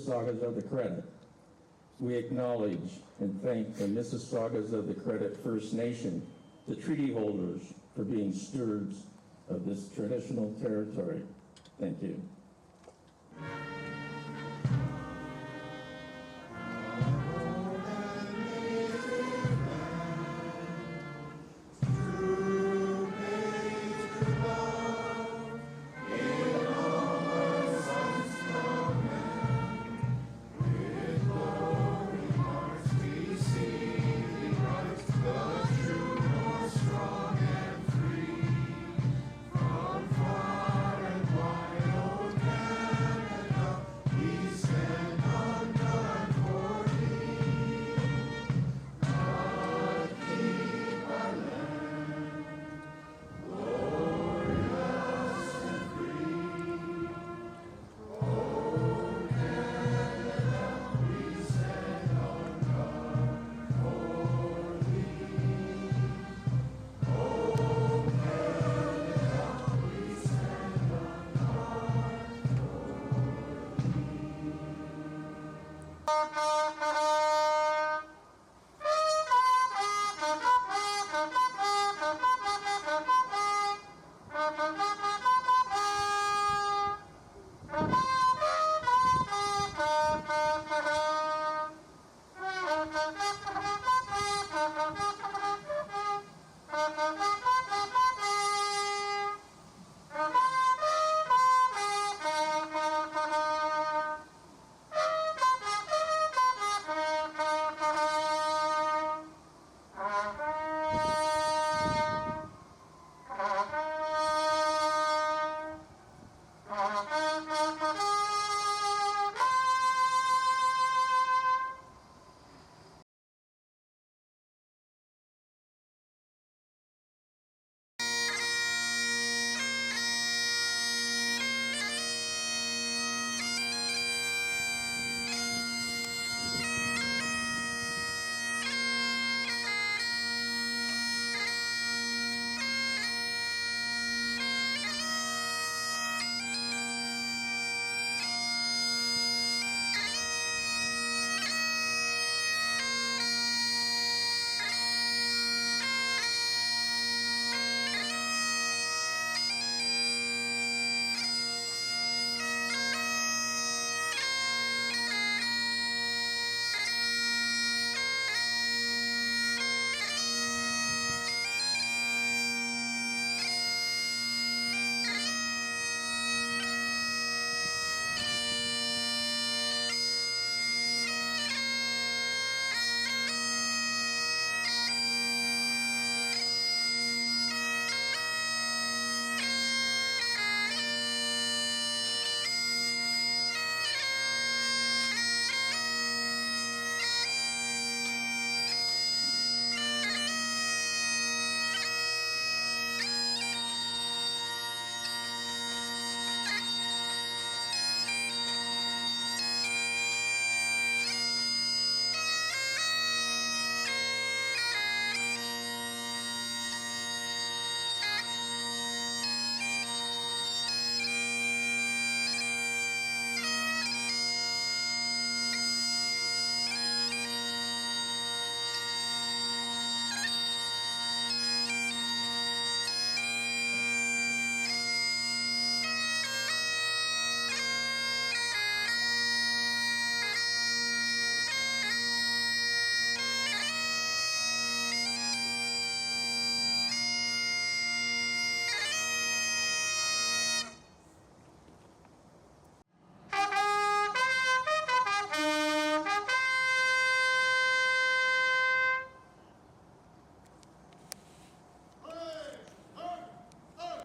Mississaugas of the Credit. We acknowledge and thank the Mississaugas of the Credit First Nation, the treaty holders, for being stewards of this traditional territory. Thank you.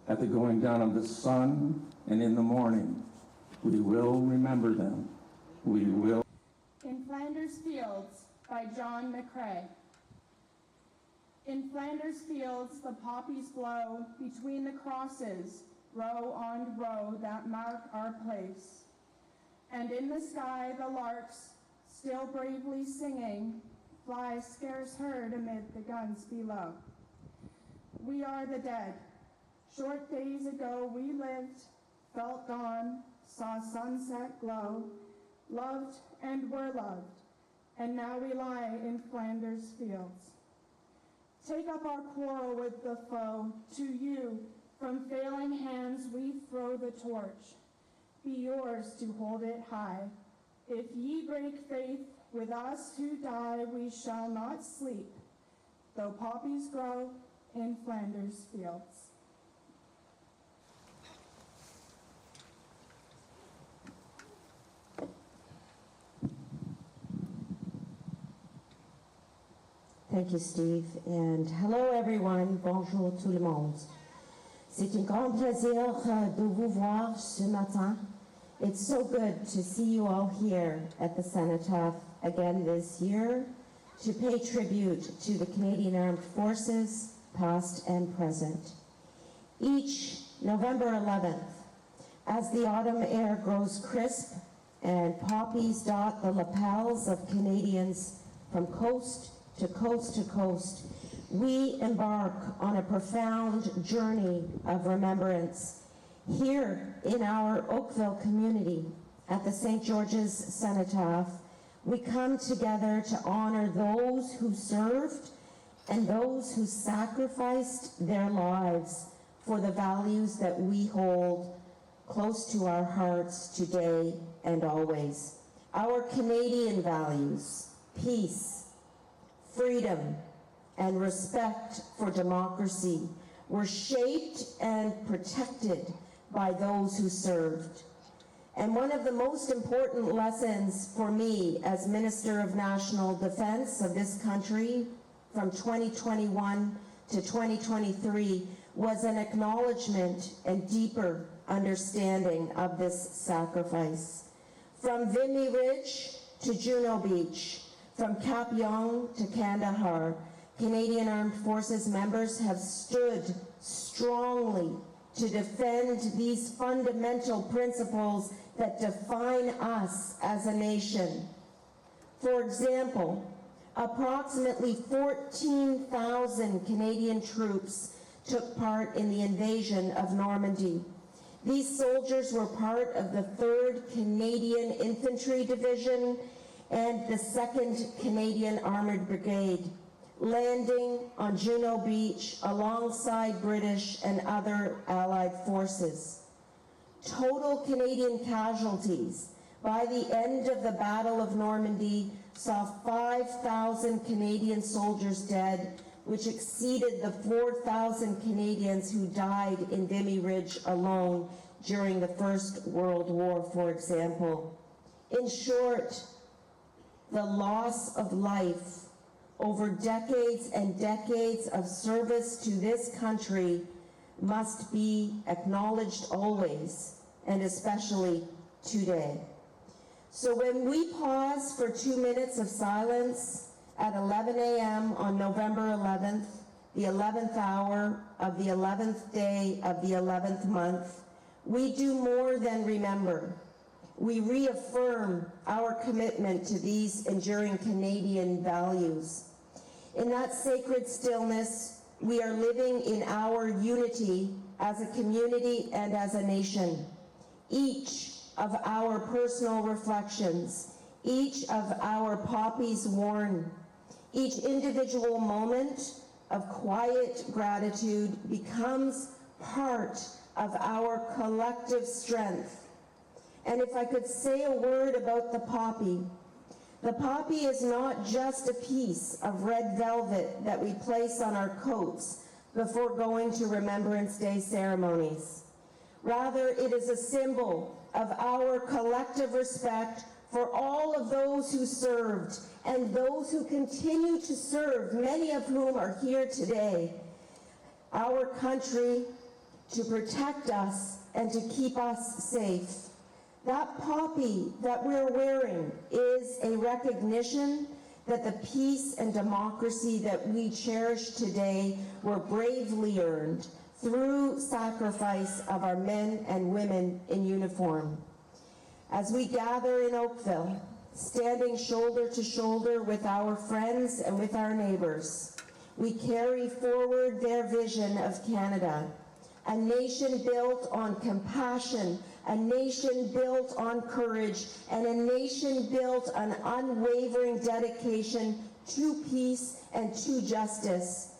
At the going down of the sun and in the morning, we will remember them. We will. In Flanders Fields by John McCrae. In Flanders Fields the poppies blow between the crosses, row on row that mark our place. And in the sky the larks, still bravely singing, fly scarce heard amid the guns below. We are the dead. Short days ago we lived, felt dawn, saw sunset glow, loved and were loved, and now we lie in Flanders fields. Take up our quarrel with the foe. To you, from failing hands we throw the torch. Be yours to hold it high. If ye break faith with us who die, we shall not sleep, though poppies grow in Flanders fields. Thank you, Steve. And hello, everyone. Bonjour tout le monde. C'est un grand plaisir de vous voir ce matin. It's so good to see you all here at the Cenotaph again this year to pay tribute to the Canadian Armed Forces, past and present. Each November 11th, as the autumn air grows crisp and poppies dot the lapels of Canadians from coast to coast to coast, we embark on a profound journey of remembrance here in our Oakville community at the St. George's Cenotaph. We come together to honor those who served and those who sacrificed their lives for the values that we hold close to our hearts today and always. Our Canadian values: peace, freedom, and respect for democracy were shaped and protected by those who served. And one of the most important lessons for me as Minister of National Defense of this country from 2021 to 2023 was an acknowledgement and deeper understanding of this sacrifice. From Vimy Ridge to Juno Beach, from Cap Young to Kandahar, Canadian Armed Forces members have stood strongly to defend these fundamental principles that define us as a nation. For example, approximately 14,000 Canadian troops took part in the invasion of Normandy. These soldiers were part of the 3rd Canadian Infantry Division and the 2nd Canadian Armoured Brigade, landing on Juno Beach alongside British and other Allied forces. Total Canadian casualties by the end of the Battle of Normandy saw 5,000 Canadian soldiers dead, which exceeded the 4,000 Canadians who died in Vimy Ridge alone during the First World War, for example. In short, the loss of life over decades and decades of service to this country must be acknowledged always, and especially today. So when we pause for 2 minutes of silence at 11 a.m. on November 11th, the 11th hour of the 11th day of the 11th month, we do more than remember. We reaffirm our commitment to these enduring Canadian values. In that sacred stillness, we are living in our unity as a community and as a nation. Each of our personal reflections, each of our poppies worn, each individual moment of quiet gratitude becomes part of our collective strength. And if I could say a word about the poppy is not just a piece of red velvet that we place on our coats before going to Remembrance Day ceremonies. Rather, it is a symbol of our collective respect for all of those who served and those who continue to serve, many of whom are here today, our country, to protect us and to keep us safe. That poppy that we're wearing is a recognition that the peace and democracy that we cherish today were bravely earned through sacrifice of our men and women in uniform. As we gather in Oakville, standing shoulder to shoulder with our friends and with our neighbors, we carry forward their vision of Canada, a nation built on compassion, a nation built on courage, and a nation built on unwavering dedication to peace and to justice.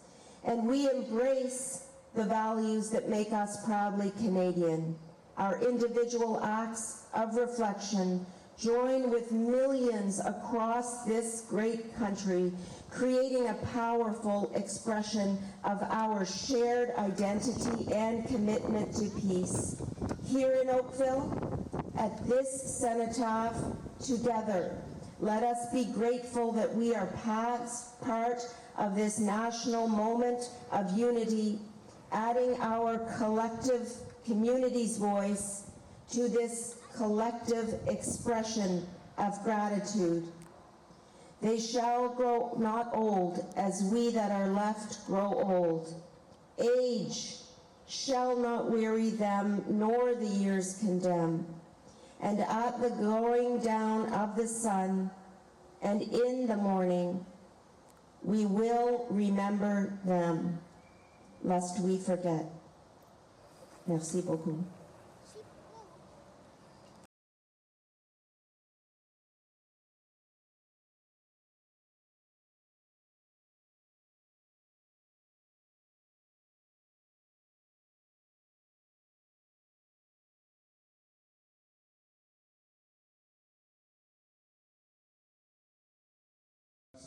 And we embrace the values that make us proudly Canadian. Our individual acts of reflection join with millions across this great country, creating a powerful expression of our shared identity and commitment to peace. Here in Oakville, at this cenotaph, together, let us be grateful that we are part of this national moment of unity, adding our collective community's voice to this collective expression of gratitude. They shall grow not old, as we that are left grow old. Age shall not weary them, nor the years condemn. And at the going down of the sun, and in the morning, we will remember them, lest we forget. Merci beaucoup.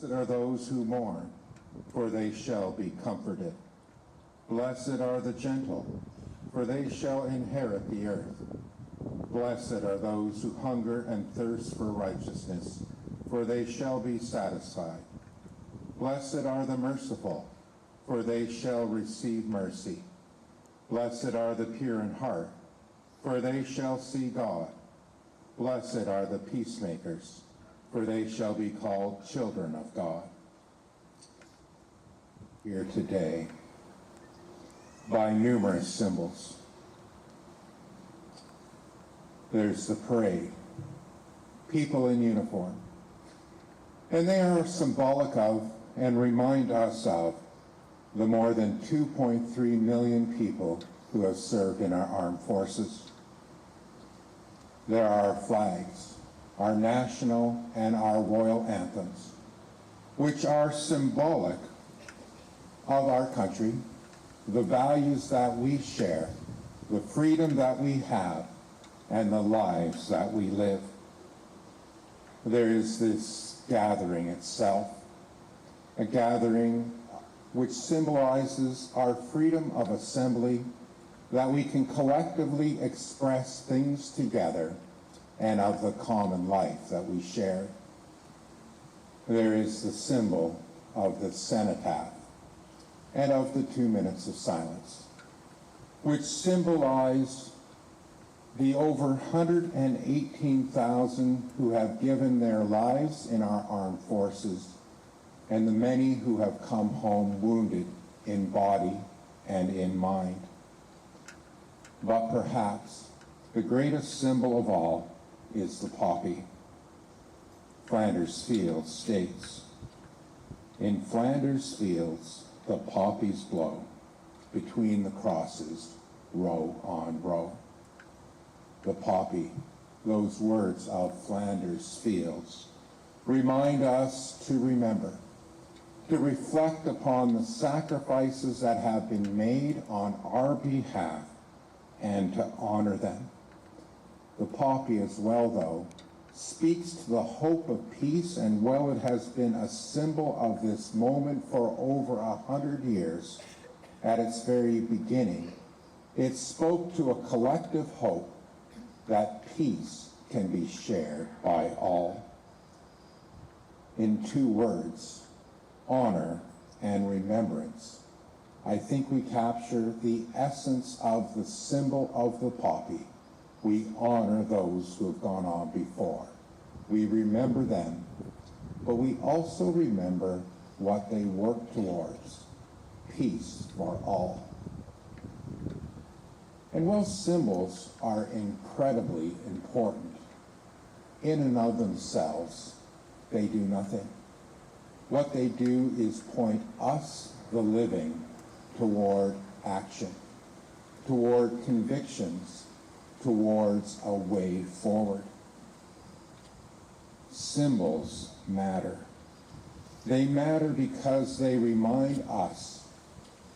Blessed are those who mourn, for they shall be comforted. Blessed are the gentle, for they shall inherit the earth. Blessed are those who hunger and thirst for righteousness, for they shall be satisfied. Blessed are the merciful, for they shall receive mercy. Blessed are the pure in heart, for they shall see God. Blessed are the peacemakers, for they shall be called children of God. Here today, by numerous symbols, there's the parade, people in uniform, and they are symbolic of and remind us of the more than 2.3 million people who have served in our armed forces. There are flags, our national and our royal anthems, which are symbolic of our country, the values that we share, the freedom that we have, and the lives that we live. There is this gathering itself, a gathering which symbolizes our freedom of assembly, that we can collectively express things together and of the common life that we share. There is the symbol of the cenotaph and of the 2 minutes of silence, which symbolize the over 118,000 who have given their lives in our armed forces, and the many who have come home wounded in body and in mind. But perhaps the greatest symbol of all is the poppy. Flanders Fields states, "In Flanders Fields the poppies blow, between the crosses, row on row." The poppy, those words of Flanders Fields, remind us to remember, to reflect upon the sacrifices that have been made on our behalf, and to honor them. The poppy as well, though, speaks to the hope of peace, and while it has been a symbol of this moment for over 100 years, at its very beginning, it spoke to a collective hope that peace can be shared by all. In 2 words, honor and remembrance, I think we capture the essence of the symbol of the poppy. We honor those who have gone on before. We remember them, but we also remember what they work towards, peace for all. And while symbols are incredibly important, in and of themselves, they do nothing. What they do is point us, the living, toward action, toward convictions, towards a way forward. Symbols matter. They matter because they remind us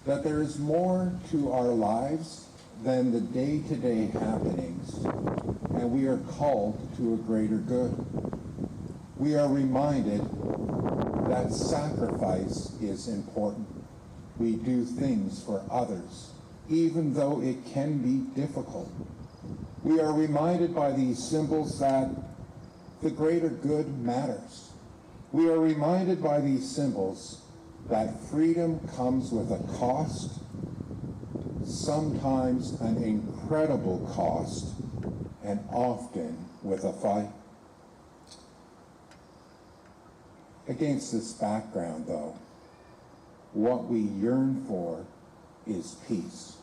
that there is more to our lives than the day-to-day happenings, and we are called to a greater good. We are reminded that sacrifice is important. We do things for others, even though it can be difficult. We are reminded by these symbols that the greater good matters. We are reminded by these symbols that freedom comes with a cost, sometimes an incredible cost, and often with a fight. Against this background, though, what we yearn for is peace.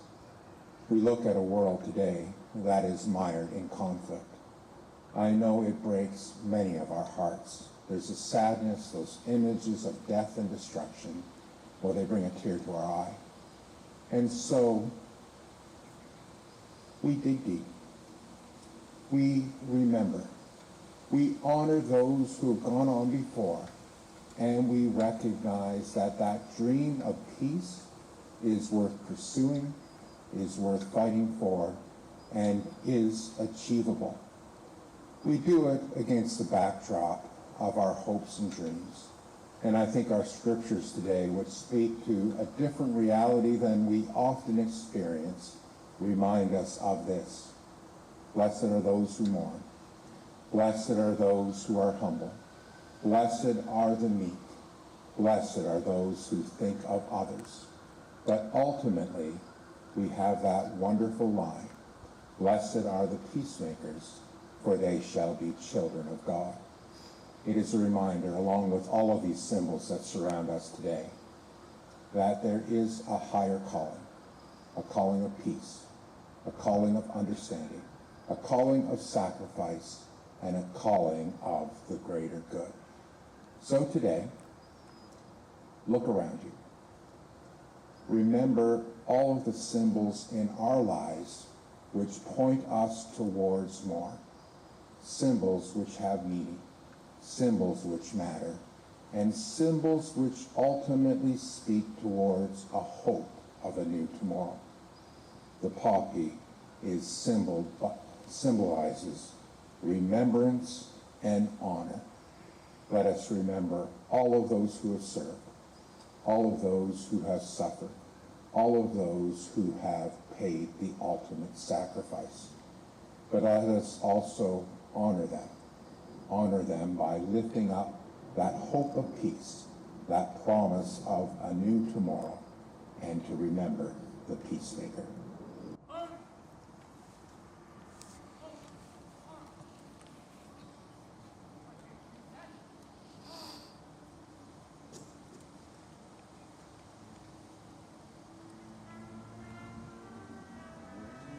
We look at a world today that is mired in conflict. I know it breaks many of our hearts. There's a sadness, those images of death and destruction, well, they bring a tear to our eye. And so, we dig deep. We remember. We honor those who have gone on before, and we recognize that that dream of peace is worth pursuing, is worth fighting for, and is achievable. We do it against the backdrop of our hopes and dreams. And I think our scriptures today would speak to a different reality than we often experience, remind us of this. Blessed are those who mourn. Blessed are those who are humble. Blessed are the meek. Blessed are those who think of others. But ultimately, we have that wonderful line, blessed are the peacemakers, for they shall be children of God. It is a reminder, along with all of these symbols that surround us today, that there is a higher calling, a calling of peace, a calling of understanding, a calling of sacrifice, and a calling of the greater good. So today, look around you. Remember all of the symbols in our lives which point us towards more. Symbols which have meaning, symbols which matter, and symbols which ultimately speak towards a hope of a new tomorrow. The poppy is symbolizes remembrance and honor. Let us remember all of those who have served, all of those who have suffered, all of those who have paid the ultimate sacrifice. But let us also honor them by lifting up that hope of peace, that promise of a new tomorrow, and to remember the peacemaker.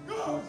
Go!